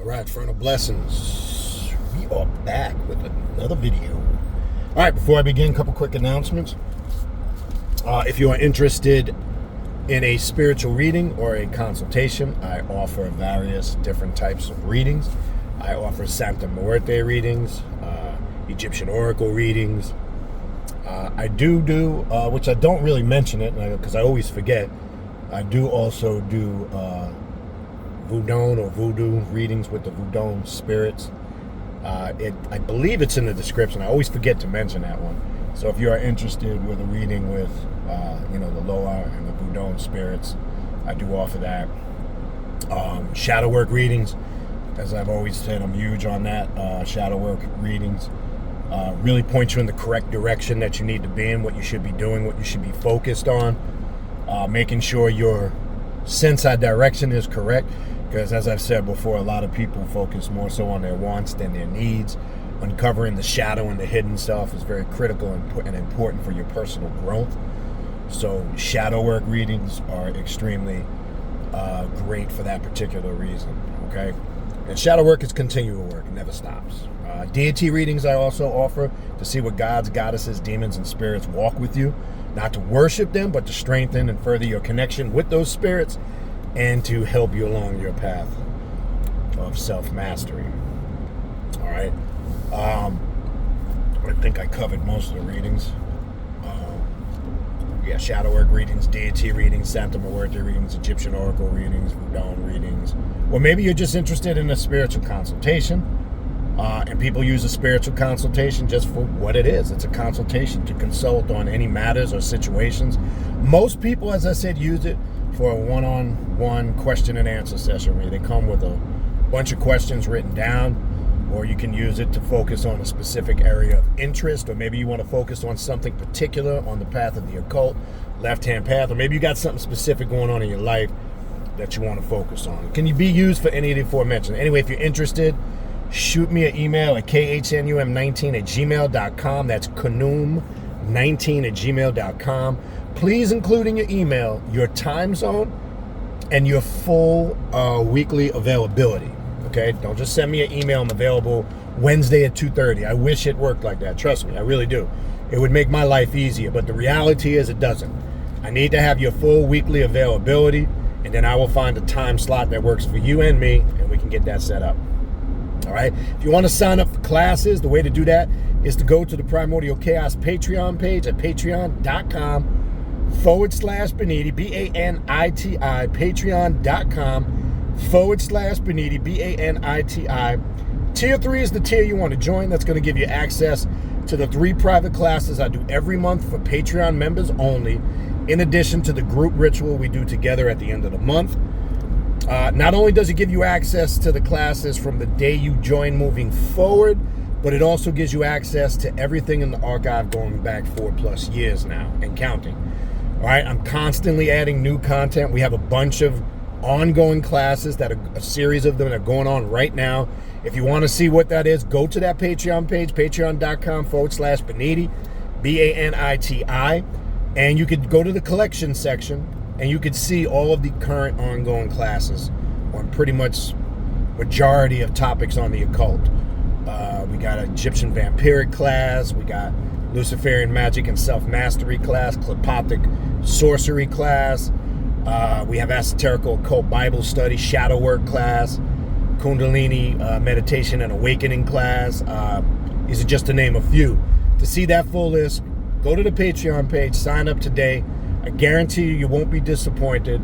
Alright, Frontal Blessings. We are back with another video. Alright, before I begin, a couple quick announcements. If you are interested in a spiritual reading or a consultation, I offer various different types of readings. I offer Santa Muerte readings, Egyptian Oracle readings. I do, which I don't really mention it because I always forget, I do also do voodoo readings with the voodoo spirits. I believe it's in the description. I always forget to mention that one. So if you are interested with a reading with the Loa and the voodoo spirits, I do offer that. Shadow work readings, as I've always said, I'm huge on that. Shadow work readings really point you in the correct direction that you need to be in, what you should be doing, what you should be focused on, making sure your sense of direction is correct. Because as I've said before, a lot of people focus more so on their wants than their needs. Uncovering the shadow and the hidden stuff is very critical and important for your personal growth. So shadow work readings are extremely great for that particular reason, okay? And shadow work is continual work. It never stops. Deity readings I also offer to see what gods, goddesses, demons, and spirits walk with you. Not to worship them, but to strengthen and further your connection with those spirits and to help you along your path of self-mastery. All right. I think I covered most of the readings. Shadow work readings, deity readings, Santa Muerte readings, Egyptian Oracle readings, voodoo readings. Or maybe you're just interested in a spiritual consultation. And people use a spiritual consultation just for what it is. It's a consultation to consult on any matters or situations. Most people, as I said, use it for a one-on-one question and answer session where they come with a bunch of questions written down, or you can use it to focus on a specific area of interest, or maybe you want to focus on something particular on the path of the occult, left-hand path, or maybe you got something specific going on in your life that you want to focus on. Can you be used for any of the aforementioned? Anyway, if you're interested, shoot me an email at khnum19@gmail.com. That's khnum19@gmail.com. Please include in your email your time zone and your full weekly availability. Okay? Don't just send me an email, I'm available Wednesday at 2:30. I wish it worked like that. Trust me, I really do. It would make my life easier, but the reality is it doesn't. I need to have your full weekly availability, and then I will find a time slot that works for you and me, and we can get that set up. All right. If you want to sign up for classes, the way to do that is to go to the Primordial Chaos Patreon page at patreon.com/Baniti, Baniti, patreon.com/Baniti, Baniti. Tier 3 is the tier you want to join. That's going to give you access to the 3 private classes I do every month for Patreon members only, in addition to the group ritual we do together at the end of the month. Not only does it give you access to the classes from the day you join moving forward, but it also gives you access to everything in the archive going back 4+ years now and counting. All right, I'm constantly adding new content. We have a bunch of ongoing classes that are a series of them that are going on right now. If you want to see what that is, go to that Patreon page, patreon.com/Baniti, Baniti, and you could go to the collection section and you could see all of the current ongoing classes on pretty much majority of topics on the occult. We got an Egyptian vampiric class, we got Luciferian magic and self-mastery class, Klepothic sorcery class, we have esoterical occult Bible study, shadow work class, Kundalini meditation and awakening class. These are just to name a few. To see that full list, go to the Patreon page, sign up today. I guarantee you won't be disappointed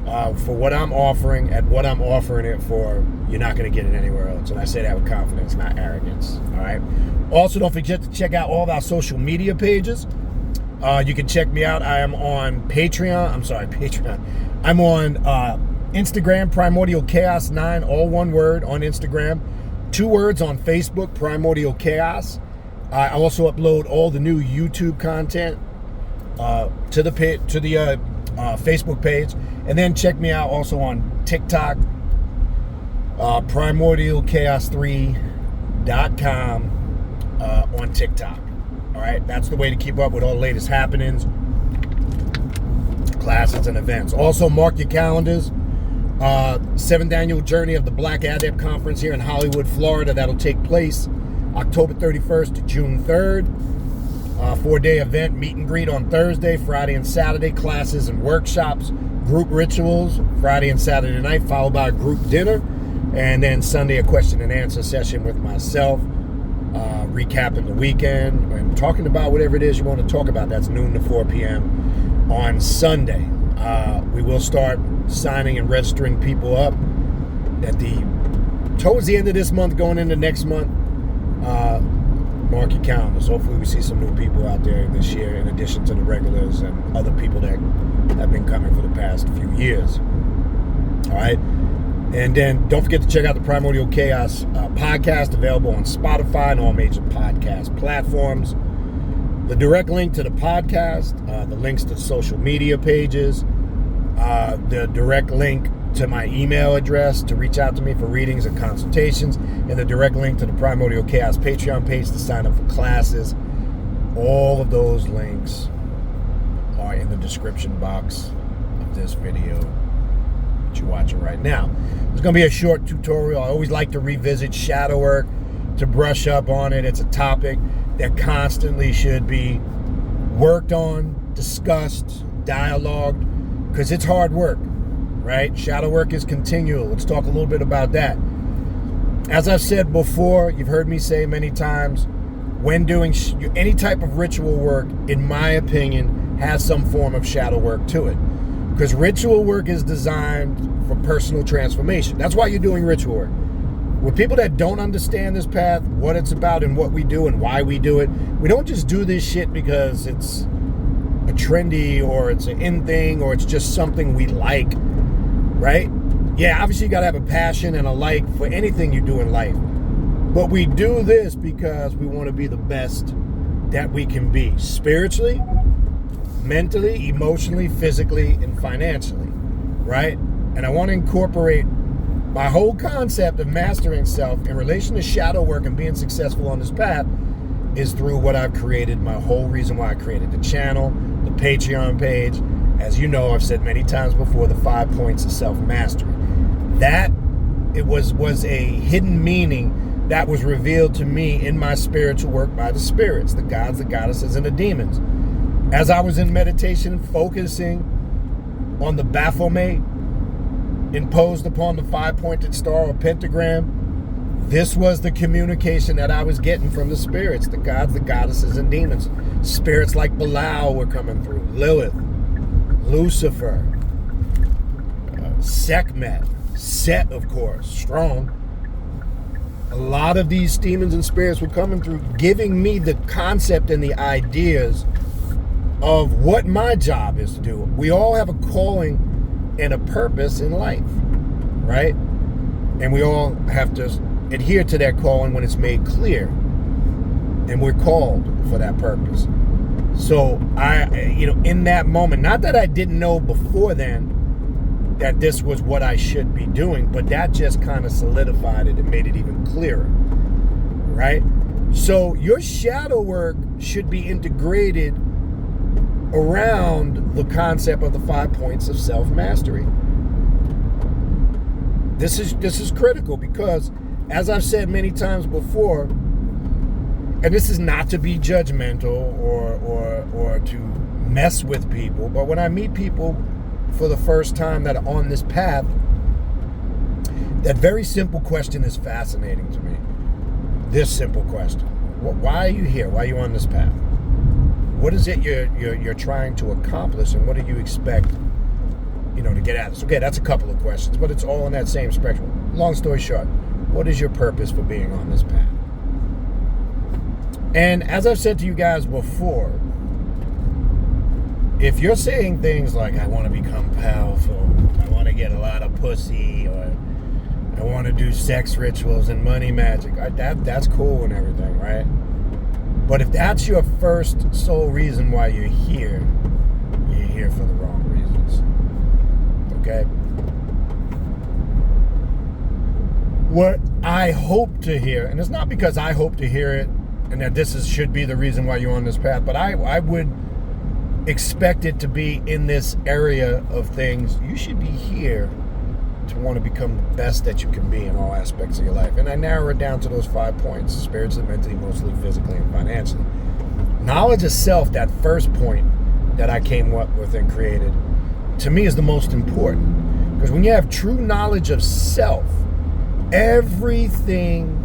for what I'm offering at what I'm offering it for. You're not going to get it anywhere else. And I say that with confidence, not arrogance. All right. Also, don't forget to check out all of our social media pages. You can check me out. I am on Patreon. I'm on Instagram, Primordial Chaos 9, all one word on Instagram. 2 words on Facebook, Primordial Chaos. I also upload all the new YouTube content to the Facebook page, and then check me out also on TikTok, primordialchaos3.com on TikTok. All right, that's the way to keep up with all the latest happenings, classes, and events. Also, mark your calendars. 7th annual Journey of the Black Adept Conference here in Hollywood, Florida. That'll take place October 31st to June 3rd. 4-day event, meet and greet on Thursday, Friday and Saturday, classes and workshops, group rituals, Friday and Saturday night, followed by a group dinner, and then Sunday a question and answer session with myself, recapping the weekend and talking about whatever it is you want to talk about. That's noon to 4 p.m. on Sunday. We will start signing and registering people up towards the end of this month, going into next month. Mark your calendars. Hopefully we see some new people out there this year, in addition to the regulars and other people that have been coming for the past few years. All right. And then don't forget to check out the Primordial Chaos podcast, available on Spotify and all major podcast platforms. The direct link to the podcast, the links to the social media pages, the direct link to my email address to reach out to me for readings and consultations, and the direct link to the Primordial Chaos Patreon page to sign up for classes. All of those links are in the description box of this video that you're watching right now. It's going to be a short tutorial. I always like to revisit shadow work, to brush up on it. It's a topic that constantly should be worked on, discussed, dialogued, because it's hard work. Right? Shadow work is continual. Let's talk a little bit about that. As I've said before, you've heard me say many times, when doing any type of ritual work, in my opinion, has some form of shadow work to it. Because ritual work is designed for personal transformation. That's why you're doing ritual work. With people that don't understand this path, what it's about and what we do and why we do it, we don't just do this shit because it's a trendy or it's an in thing or it's just something we like. Right? Yeah, obviously you got to have a passion and a like for anything you do in life. But we do this because we want to be the best that we can be. Spiritually, mentally, emotionally, physically, and financially. Right? And I want to incorporate my whole concept of mastering self in relation to shadow work and being successful on this path is through what I've created. My whole reason why I created the channel, the Patreon page. As you know, I've said many times before, the 5 points of self-mastery. That it was a hidden meaning that was revealed to me in my spiritual work by the spirits, the gods, the goddesses, and the demons. As I was in meditation, focusing on the Baphomet imposed upon the 5-pointed star or pentagram, this was the communication that I was getting from the spirits, the gods, the goddesses, and demons. Spirits like Belial were coming through, Lilith, Lucifer, Sekhmet, Set, of course, strong. A lot of these demons and spirits were coming through, giving me the concept and the ideas of what my job is to do. We all have a calling and a purpose in life, right? And we all have to adhere to that calling when it's made clear. And we're called for that purpose. So in that moment, not that I didn't know before then that this was what I should be doing, but that just kind of solidified it and made it even clearer, right? So your shadow work should be integrated around the concept of the 5 points of self-mastery. This is critical because, as I've said many times before, and this is not to be judgmental or to mess with people, but when I meet people for the first time that are on this path, that very simple question is fascinating to me. This simple question: why are you here? Why are you on this path? What is it you're trying to accomplish, and what do you expect, to get at this? Okay, that's a couple of questions, but it's all in that same spectrum. Long story short, what is your purpose for being on this path? And as I've said to you guys before, if you're saying things like, I want to become powerful, I want to get a lot of pussy, or I want to do sex rituals and money magic, that's cool and everything, right? But if that's your first sole reason why you're here for the wrong reasons. Okay? What I hope to hear, and it's not because I hope to hear it and that this should be the reason why you're on this path, but I would expect it to be in this area of things. You should be here to want to become the best that you can be in all aspects of your life. And I narrow it down to those 5 points: spiritually, mentally, emotionally, physically, and financially. Knowledge of self, that first point that I came up with and created, to me is the most important. Because when you have true knowledge of self, everything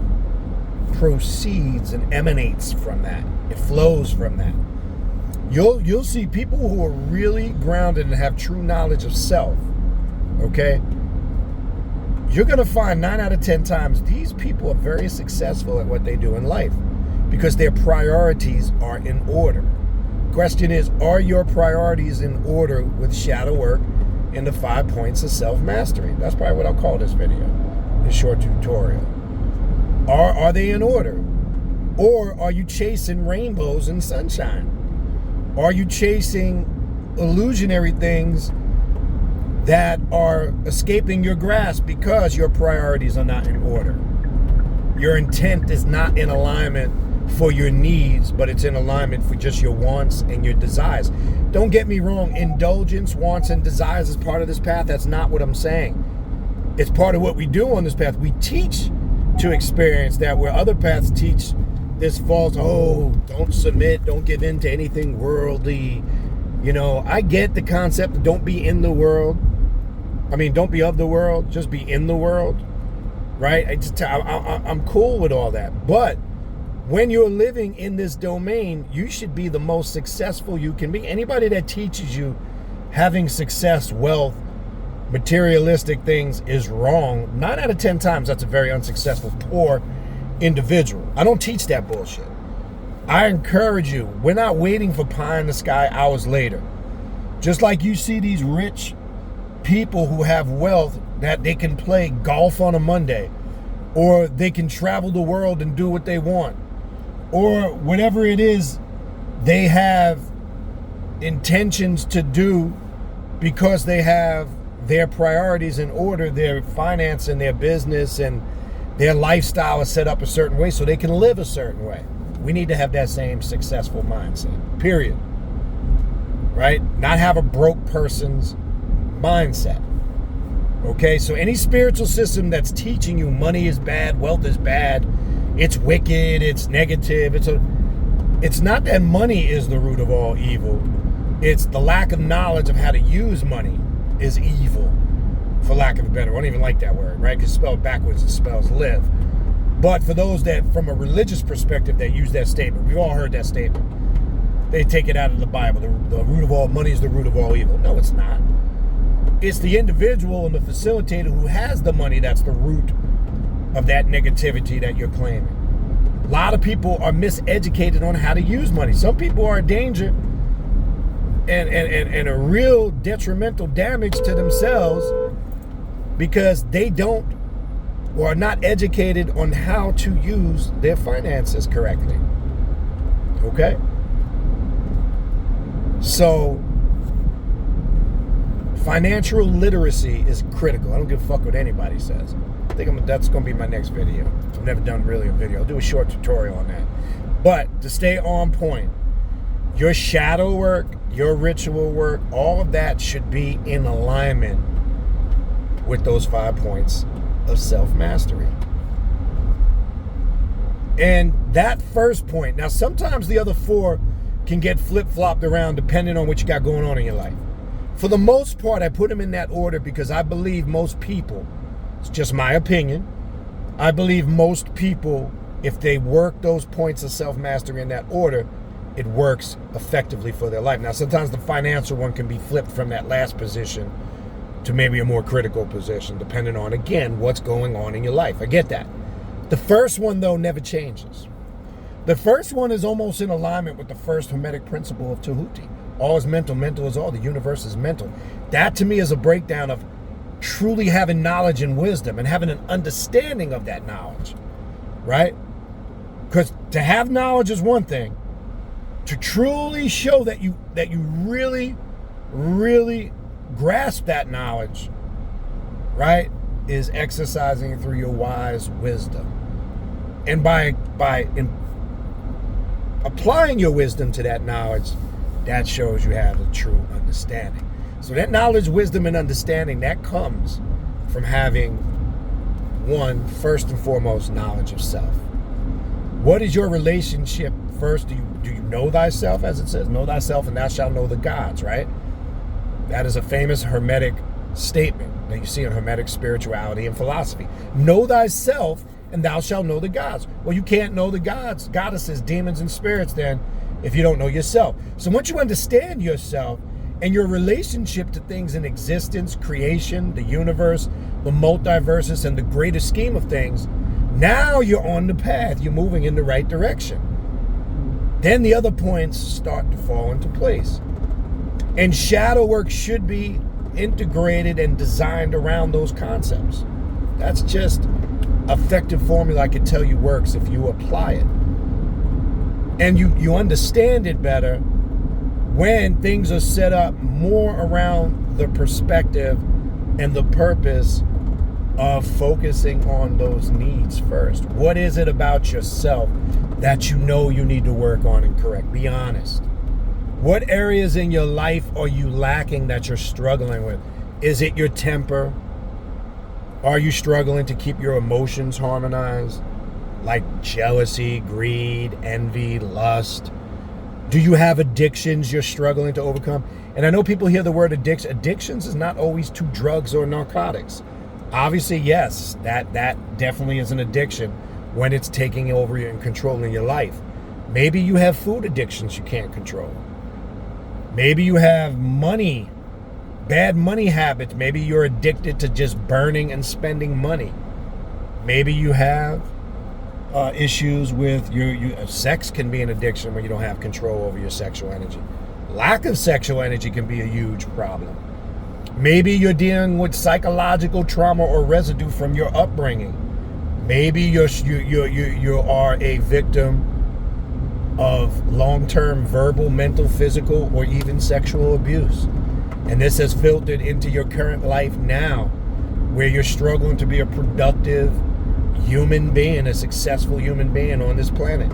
proceeds and emanates from that. It flows from that. You'll see people who are really grounded and have true knowledge of self, okay? You're going to find 9 out of 10 times these people are very successful at what they do in life because their priorities are in order. Question is, are your priorities in order with shadow work and the 5 points of self-mastery? That's probably what I'll call this video, this short tutorial. Are they in order? Or are you chasing rainbows and sunshine? Are you chasing illusionary things that are escaping your grasp because your priorities are not in order? Your intent is not in alignment for your needs, but it's in alignment for just your wants and your desires. Don't get me wrong, indulgence, wants, and desires is part of this path. That's not what I'm saying. It's part of what we do on this path. We teach to experience that, where other paths teach this false, don't submit, don't give in to anything worldly. You know, I get the concept of don't be in the world. I mean, don't be of the world, just be in the world, right? I'm cool with all that. But when you're living in this domain, you should be the most successful you can be. Anybody that teaches you having success, wealth, materialistic things is wrong. 9 out of 10 times, that's a very unsuccessful, poor individual. I don't teach that bullshit. I encourage you, we're not waiting for pie in the sky hours later. Just like you see these rich people who have wealth that they can play golf on a Monday, or they can travel the world and do what they want, or whatever it is they have intentions to do because they have their priorities in order, their finance and their business and their lifestyle is set up a certain way so they can live a certain way. We need to have that same successful mindset, period. Right? Not have a broke person's mindset. Okay? So any spiritual system that's teaching you money is bad, wealth is bad, it's wicked, it's negative, it's not that money is the root of all evil. It's the lack of knowledge of how to use money is evil, for lack of a better. I don't even like that word, right? Because spelled backwards, it spells live. But for those that, from a religious perspective, that use that statement, we've all heard that statement. They take it out of the Bible. The root of all money is the root of all evil. No, it's not. It's the individual and the facilitator who has the money that's the root of that negativity that you're claiming. A lot of people are miseducated on how to use money. Some people are a danger and a real detrimental damage to themselves because they don't or are not educated on how to use their finances correctly. Okay? So, financial literacy is critical. I don't give a fuck what anybody says. I think that's going to be my next video. I've never done really a video. I'll do a short tutorial on that. But to stay on point, your shadow work, your ritual work, all of that should be in alignment with those 5 points of self-mastery. And that first point, now sometimes the other 4 can get flip-flopped around depending on what you got going on in your life. For the most part, I put them in that order because I believe most people, it's just my opinion, I believe most people, if they work those points of self-mastery in that order, it works effectively for their life. Now, sometimes the financial one can be flipped from that last position to maybe a more critical position, depending on, again, what's going on in your life. I get that. The first one, though, never changes. The first one is almost in alignment with the first Hermetic principle of Tahuti. All is mental, mental is all. The universe is mental. That, to me, is a breakdown of truly having knowledge and wisdom and having an understanding of that knowledge, right? Because to have knowledge is one thing. To truly show that you really, really grasp that knowledge, right, is exercising through your wise wisdom. And by applying your wisdom to that knowledge, that shows you have a true understanding. So that knowledge, wisdom, and understanding, that comes from having one, first and foremost, knowledge of self. What is your relationship first? Do you know thyself, as it says? Know thyself and thou shalt know the gods, right? That is a famous Hermetic statement that you see in Hermetic spirituality and philosophy. Know thyself and thou shalt know the gods. Well, you can't know the gods, goddesses, demons, and spirits then if you don't know yourself. So once you understand yourself and your relationship to things in existence, creation, the universe, the multiverses, and the greater scheme of things, now you're on the path. You're moving in the right direction. Then the other points start to fall into place. And shadow work should be integrated and designed around those concepts. That's just effective formula I can tell you works if you apply it. And you understand it better when things are set up more around the perspective and the purpose of focusing on those needs first. What is it about yourself that you know you need to work on and correct? Be honest. What areas in your life are you lacking that you're struggling with? Is it your temper? Are you struggling to keep your emotions harmonized? Like jealousy, greed, envy, lust? Do you have addictions you're struggling to overcome? And I know people hear the word addiction. Addictions is not always to drugs or narcotics. Obviously, yes, that definitely is an addiction when it's taking over you and controlling your life. Maybe you have food addictions you can't control. Maybe you have money, bad money habits. Maybe you're addicted to just burning and spending money. Maybe you have issues with your sex can be an addiction when you don't have control over your sexual energy. Lack of sexual energy can be a huge problem. Maybe you're dealing with psychological trauma or residue from your upbringing. Maybe you are a victim of long-term verbal, mental, physical, or even sexual abuse. And this has filtered into your current life now, where you're struggling to be a productive human being, a successful human being on this planet.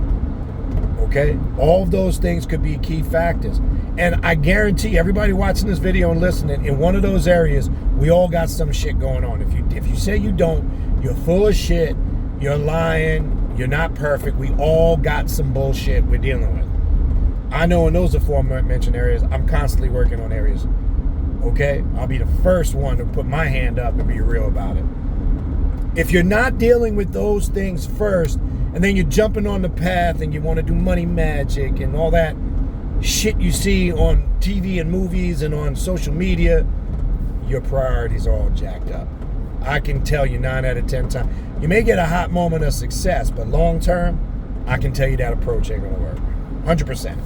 Okay? All of those things could be key factors. And I guarantee everybody watching this video and listening, in one of those areas, we all got some shit going on. If you say you don't, you're full of shit, you're lying, you're not perfect. We all got some bullshit we're dealing with. I know in those aforementioned areas, I'm constantly working on areas. Okay? I'll be the first one to put my hand up and be real about it. If you're not dealing with those things first, and then you're jumping on the path and you want to do money magic and all that shit you see on TV and movies and on social media, your priorities are all jacked up. I can tell you 9 out of 10 times. You may get a hot moment of success, but long term, I can tell you that approach ain't gonna work. 100%.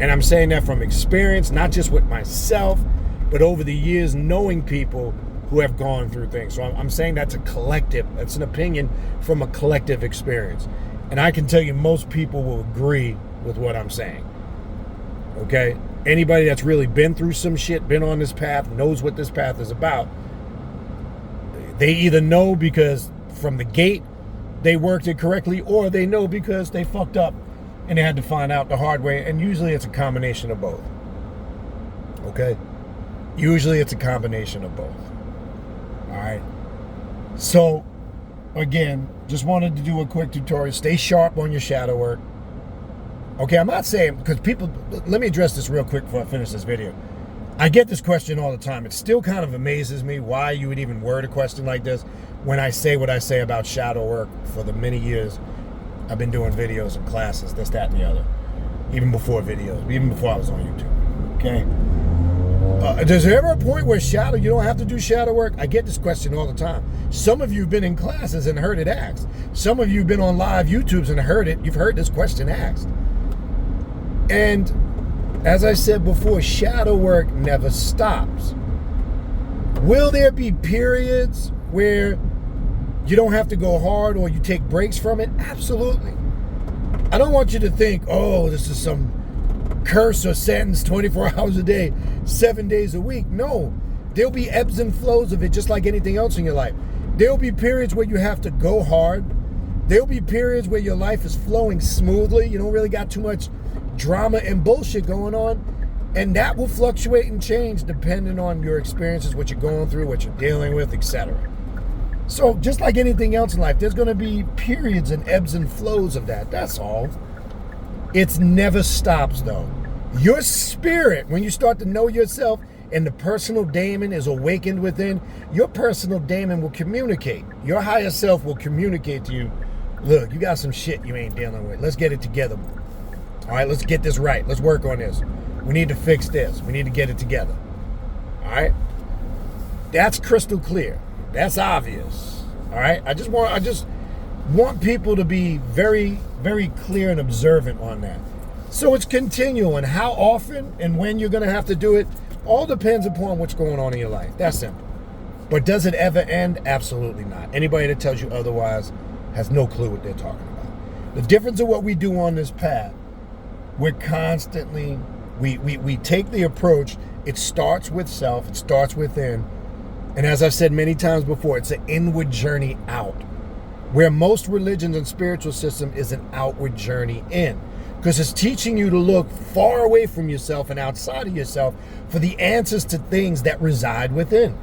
And I'm saying that from experience, not just with myself, but over the years knowing people who have gone through things. So I'm saying that's a collective, that's an opinion from a collective experience. And I can tell you most people will agree with what I'm saying. Okay? Anybody that's really been through some shit, been on this path, knows what this path is about, they either know because from the gate they worked it correctly, or they know because they fucked up and they had to find out the hard way. And usually it's a combination of both. Okay? Usually it's a combination of both. All right. So, again, just wanted to do a quick tutorial. Stay sharp on your shadow work. Okay, I'm not saying, because people, let me address this real quick before I finish this video. I get this question all the time. It still kind of amazes me why you would even word a question like this when I say what I say about shadow work for the many years I've been doing videos and classes, this, that, and the other. Even before videos, even before I was on YouTube. Okay? Does there ever a point where you don't have to do shadow work? I get this question all the time. Some of you have been in classes and heard it asked. Some of you have been on live YouTubes and heard it. You've heard this question asked. And as I said before, shadow work never stops. Will there be periods where you don't have to go hard or you take breaks from it? Absolutely. I don't want you to think, oh, this is some curse or sentence 24 hours a day, 7 days a week. No, there'll be ebbs and flows of it just like anything else in your life. There'll be periods where you have to go hard. There'll be periods where your life is flowing smoothly. You don't really got too much drama and bullshit going on. And that will fluctuate and change depending on your experiences, what you're going through, what you're dealing with, etc. So just like anything else in life, there's going to be periods and ebbs and flows of that. That's all. It never stops, though. Your spirit, when you start to know yourself and the personal daemon is awakened within, your personal daemon will communicate. Your higher self will communicate to you, look, you got some shit you ain't dealing with. Let's get it together. All right, let's get this right. Let's work on this. We need to fix this. We need to get it together. All right? That's crystal clear. That's obvious. All right? I just want people to be very, very clear and observant on that. So it's continual, and how often and when you're going to have to do it all depends upon what's going on in your life. That's simple. But does it ever end? Absolutely not. Anybody that tells you otherwise has no clue what they're talking about. The difference of what we do on this path, we're constantly, we take the approach, it starts with self, it starts within. And as I've said many times before, it's an inward journey out. Where most religions and spiritual system is an outward journey in. Because it's teaching you to look far away from yourself and outside of yourself for the answers to things that reside within.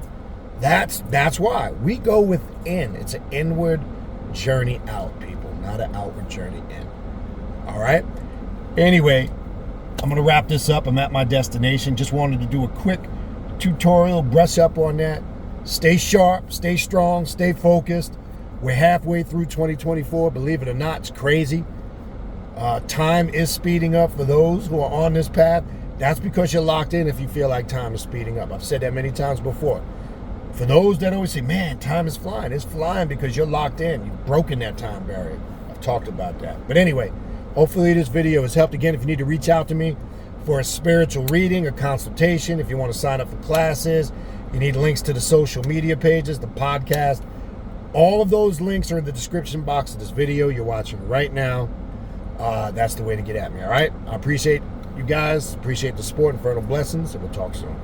That's why we go within. It's an inward journey out, people, not an outward journey in. All right? Anyway, I'm going to wrap this up. I'm at my destination. Just wanted to do a quick tutorial, brush up on that. Stay sharp, stay strong, stay focused. We're halfway through 2024. Believe it or not, it's crazy. Time is speeding up for those who are on this path. That's because you're locked in if you feel like time is speeding up. I've said that many times before. For those that always say, man, time is flying. It's flying because you're locked in. You've broken that time barrier. I've talked about that. But anyway, hopefully this video has helped. Again, if you need to reach out to me for a spiritual reading, a consultation, if you want to sign up for classes, you need links to the social media pages, the podcast. All of those links are in the description box of this video you're watching right now. That's the way to get at me, all right? I appreciate you guys. Appreciate the support. Infernal blessings, and we'll talk soon.